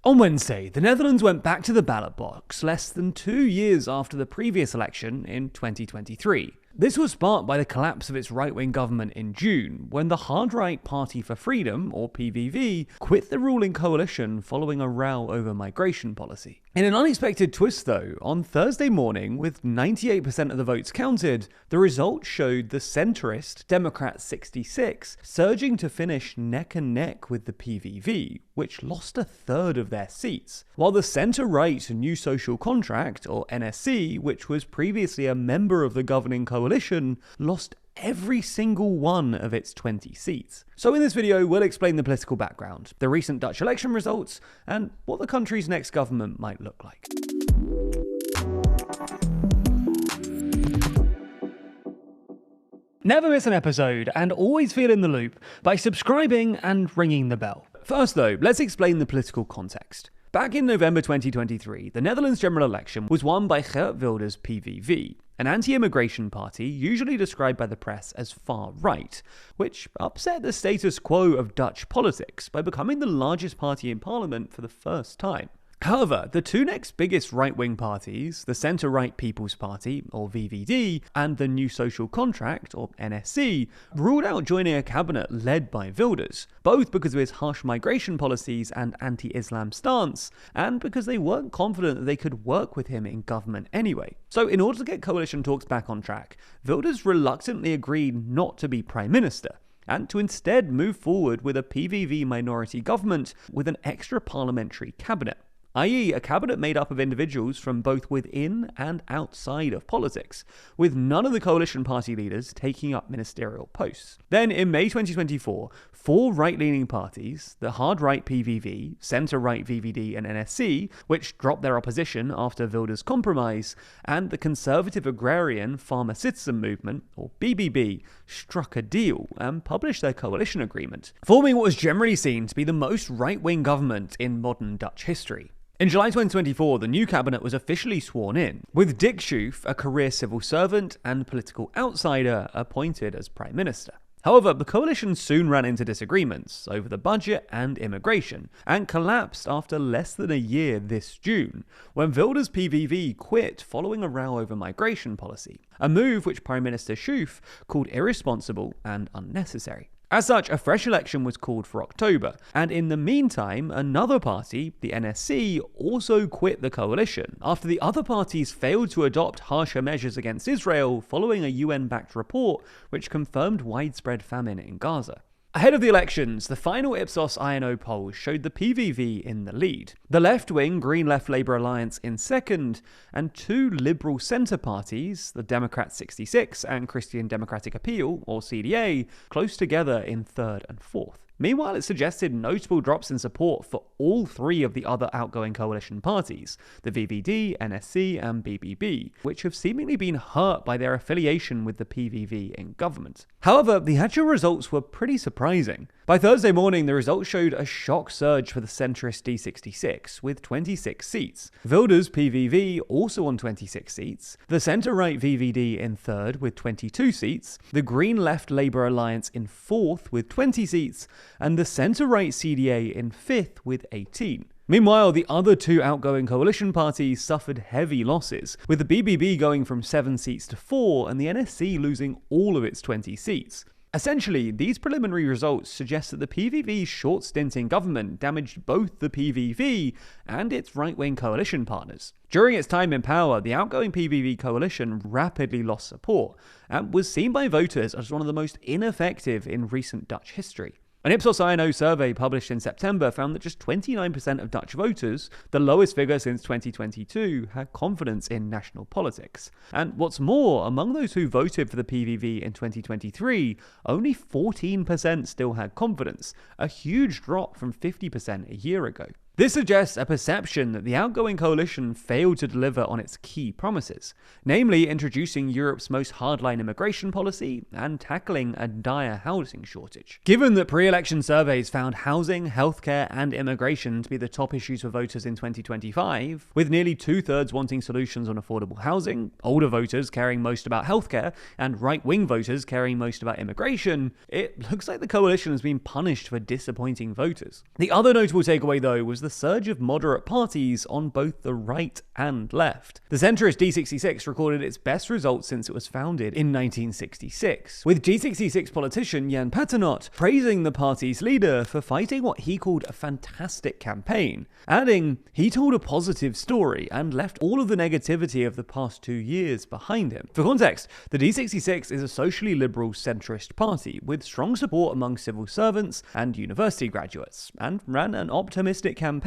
On Wednesday, the Netherlands went back to the ballot box less than 2 years after the previous election in 2023. This was sparked by the collapse of its right-wing government in June, when the hard-right Party for Freedom, or PVV, quit the ruling coalition following a row over migration policy. In an unexpected twist though, on Thursday morning, with 98% of the votes counted, the results showed the centrist Democrat 66 surging to finish neck and neck with the PVV, which lost a third of their seats, while the centre-right New Social Contract, or NSC, which was previously a member of the governing coalition, lost every single one of its 20 seats. So in this video, we'll explain the political background, the recent Dutch election results, and what the country's next government might look like. Never miss an episode and always feel in the loop by subscribing and ringing the bell. First though, let's explain the political context. Back in November 2023, the Netherlands general election was won by Geert Wilders' PVV, an anti-immigration party usually described by the press as far-right, which upset the status quo of Dutch politics by becoming the largest party in parliament for the first time. However, the two next biggest right-wing parties, the centre-right People's Party, or VVD, and the New Social Contract, or NSC, ruled out joining a cabinet led by Wilders, both because of his harsh migration policies and anti-Islam stance, and because they weren't confident that they could work with him in government anyway. So in order to get coalition talks back on track, Wilders reluctantly agreed not to be Prime Minister, and to instead move forward with a PVV minority government with an extra parliamentary cabinet, i.e. a cabinet made up of individuals from both within and outside of politics, with none of the coalition party leaders taking up ministerial posts. Then in May 2024, four right-leaning parties, the hard-right PVV, centre-right VVD and NSC, which dropped their opposition after Wilders' compromise, and the conservative agrarian Farmer Citizen Movement, or BBB, struck a deal and published their coalition agreement, forming what was generally seen to be the most right-wing government in modern Dutch history. In July 2024, the new cabinet was officially sworn in, with Dick Schoof, a career civil servant and political outsider, appointed as Prime Minister. However, the coalition soon ran into disagreements over the budget and immigration, and collapsed after less than a year this June, when Wilders' PVV quit following a row over migration policy, a move which Prime Minister Schoof called irresponsible and unnecessary. As such, a fresh election was called for October, and in the meantime, another party, the NSC, also quit the coalition after the other parties failed to adopt harsher measures against Israel following a UN-backed report which confirmed widespread famine in Gaza. Ahead of the elections, the final Ipsos INO polls showed the PVV in the lead, the left-wing Green Left Labour Alliance in second, and two liberal centre parties, the Democrat 66 and Christian Democratic Appeal, or CDA, close together in third and fourth. Meanwhile, it suggested notable drops in support for all three of the other outgoing coalition parties, the VVD, NSC and BBB, which have seemingly been hurt by their affiliation with the PVV in government. However, the actual results were pretty surprising. By Thursday morning, the results showed a shock surge for the centrist D66, with 26 seats. Wilders' PVV also on 26 seats, the centre-right VVD in third with 22 seats, the Green Left Labour Alliance in fourth with 20 seats, and the centre-right CDA in fifth with 18. Meanwhile, the other two outgoing coalition parties suffered heavy losses, with the BBB going from 7 seats to 4 and the NSC losing all of its 20 seats. Essentially, these preliminary results suggest that the PVV's short stint in government damaged both the PVV and its right-wing coalition partners. During its time in power, the outgoing PVV coalition rapidly lost support and was seen by voters as one of the most ineffective in recent Dutch history. An Ipsos INO survey published in September found that just 29% of Dutch voters, the lowest figure since 2022, had confidence in national politics. And what's more, among those who voted for the PVV in 2023, only 14% still had confidence, a huge drop from 50% a year ago. This suggests a perception that the outgoing coalition failed to deliver on its key promises, namely introducing Europe's most hardline immigration policy and tackling a dire housing shortage. Given that pre-election surveys found housing, healthcare, and immigration to be the top issues for voters in 2025, with nearly 2/3 wanting solutions on affordable housing, older voters caring most about healthcare, and right-wing voters caring most about immigration, it looks like the coalition has been punished for disappointing voters. The other notable takeaway, though, was the the surge of moderate parties on both the right and left. The centrist D66 recorded its best results since it was founded in 1966, with G66 politician Jan Paternotte praising the party's leader for fighting what he called a fantastic campaign, adding, "He told a positive story and left all of the negativity of the past 2 years behind him." For context, the D66 is a socially liberal centrist party with strong support among civil servants and university graduates, and ran an optimistic campaign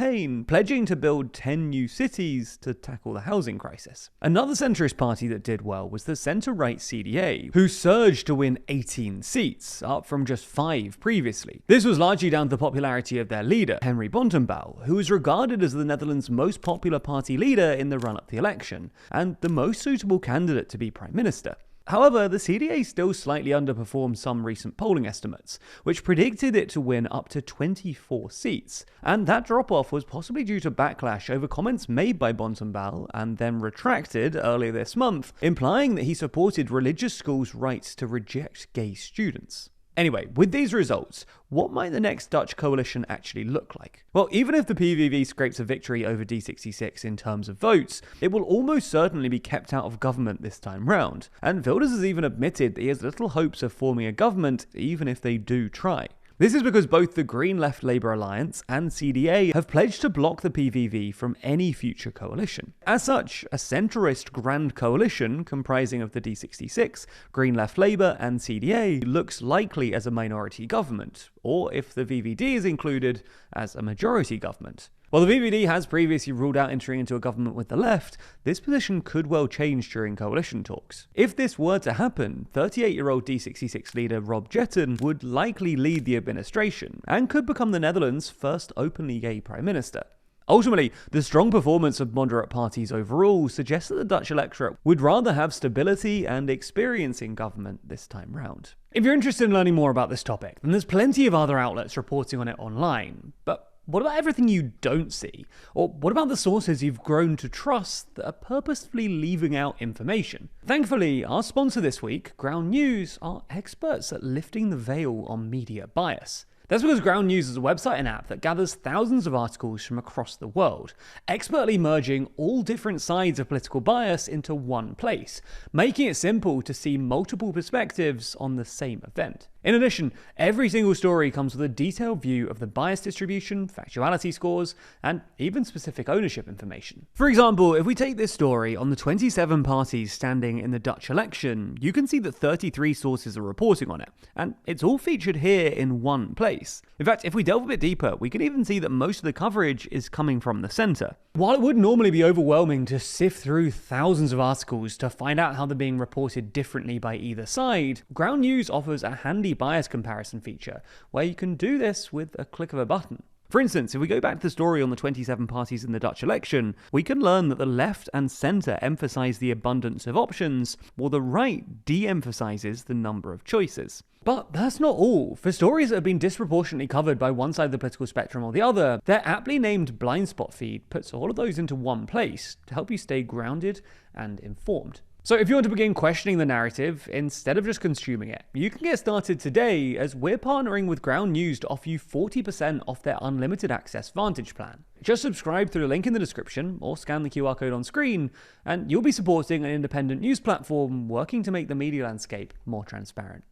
pledging to build 10 new cities to tackle the housing crisis. Another centrist party that did well was the centre-right CDA, who surged to win 18 seats, up from just 5 previously. This was largely down to the popularity of their leader, Henry Bontebal, who was regarded as the Netherlands' most popular party leader in the run-up to the election, and the most suitable candidate to be Prime Minister. However, the CDA still slightly underperformed some recent polling estimates, which predicted it to win up to 24 seats, and that drop-off was possibly due to backlash over comments made by Bontebal and then retracted earlier this month, implying that he supported religious schools' rights to reject gay students. Anyway, with these results, what might the next Dutch coalition actually look like? Well, even if the PVV scrapes a victory over D66 in terms of votes, it will almost certainly be kept out of government this time round, and Wilders has even admitted that he has little hopes of forming a government even if they do try. This is because both the Green Left Labour Alliance and CDA have pledged to block the PVV from any future coalition. As such, a centrist grand coalition comprising of the D66, Green Left Labour and CDA looks likely as a minority government, or if the VVD is included, as a majority government. While the VVD has previously ruled out entering into a government with the left, this position could well change during coalition talks. If this were to happen, 38-year-old D66 leader Rob Jetten would likely lead the administration, and could become the Netherlands' first openly gay prime minister. Ultimately, the strong performance of moderate parties overall suggests that the Dutch electorate would rather have stability and experience in government this time round. If you're interested in learning more about this topic, then there's plenty of other outlets reporting on it online, but what about everything you don't see? Or what about the sources you've grown to trust that are purposefully leaving out information? Thankfully, our sponsor this week, Ground News, are experts at lifting the veil on media bias. That's because Ground News is a website and app that gathers thousands of articles from across the world, expertly merging all different sides of political bias into one place, making it simple to see multiple perspectives on the same event. In addition, every single story comes with a detailed view of the bias distribution, factuality scores, and even specific ownership information. For example, if we take this story on the 27 parties standing in the Dutch election, you can see that 33 sources are reporting on it, and it's all featured here in one place. In fact, if we delve a bit deeper, we can even see that most of the coverage is coming from the centre. While it would normally be overwhelming to sift through thousands of articles to find out how they're being reported differently by either side, Ground News offers a handy bias comparison feature where you can do this with a click of a button. For instance, if we go back to the story on the 27 parties in the Dutch election, we can learn that the left and centre emphasise the abundance of options, while the right de-emphasises the number of choices. But that's not all. For stories that have been disproportionately covered by one side of the political spectrum or the other, their aptly named blind spot feed puts all of those into one place to help you stay grounded and informed. So if you want to begin questioning the narrative, instead of just consuming it, you can get started today as we're partnering with Ground News to offer you 40% off their unlimited access Vantage plan. Just subscribe through the link in the description or scan the QR code on screen, and you'll be supporting an independent news platform working to make the media landscape more transparent.